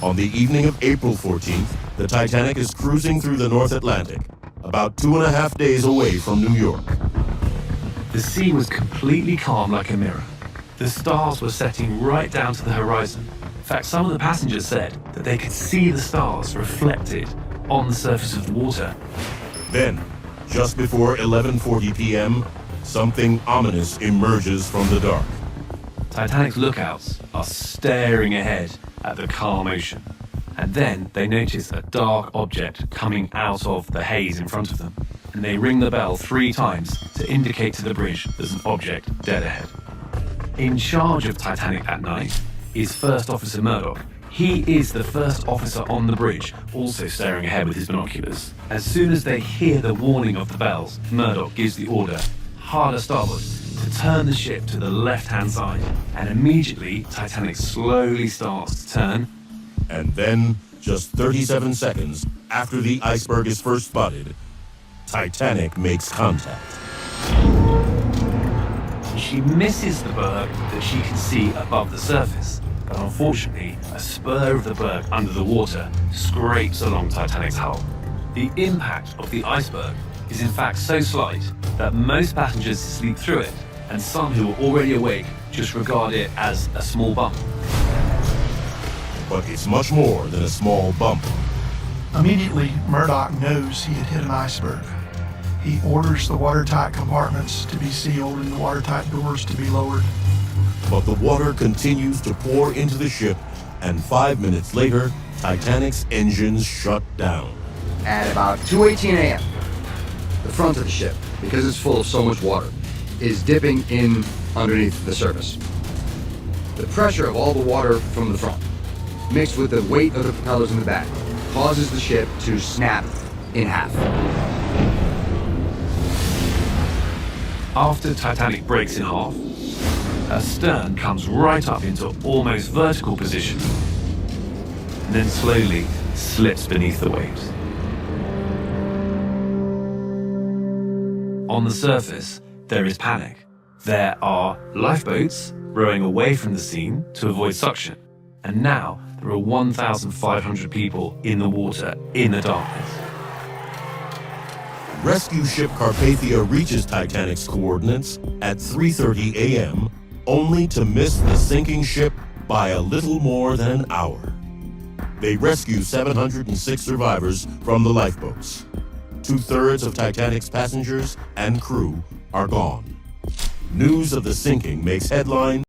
On the evening of April 14th, the Titanic is cruising through the North Atlantic, about 2.5 days away from New York. The sea was completely calm like a mirror. The stars were setting right down to the horizon. In fact, some of the passengers said that they could see the stars reflected on the surface of the water. Then, just before 11:40 p.m., something ominous emerges from the dark. Titanic's lookouts are staring ahead at the calm ocean. And then they notice a dark object coming out of the haze in front of them. And they ring the bell 3 times to indicate to the bridge there's an object dead ahead. In charge of Titanic at night is First Officer Murdoch. He is the first officer on the bridge, also staring ahead with his binoculars. As soon as they hear the warning of the bells, Murdoch gives the order, hard a starboard, to turn the ship to the left-hand side. And immediately, Titanic slowly starts to turn. And then, just 37 seconds after the iceberg is first spotted, Titanic makes contact. She misses the berg that she can see above the surface. But unfortunately, a spur of the berg under the water scrapes along Titanic's hull. The impact of the iceberg is in fact so slight that most passengers sleep through it, and some who are already awake just regard it as a small bump. But it's much more than a small bump. Immediately, Murdoch knows he had hit an iceberg. He orders the watertight compartments to be sealed and the watertight doors to be lowered. But the water continues to pour into the ship, and 5 minutes later, Titanic's engines shut down. At about 2:18 a.m., the front of the ship, because it's full of so much water, is dipping in underneath the surface. The pressure of all the water from the front, mixed with the weight of the propellers in the back, causes the ship to snap in half. After Titanic breaks in half, her stern comes right up into almost vertical position, and then slowly slips beneath the waves. On the surface, there is panic. There are lifeboats rowing away from the scene to avoid suction. And now there are 1,500 people in the water in the darkness. Rescue ship Carpathia reaches Titanic's coordinates at 3:30 a.m., only to miss the sinking ship by a little more than an hour. They rescue 706 survivors from the lifeboats. 2/3 of Titanic's passengers and crew are gone. News of the sinking makes headlines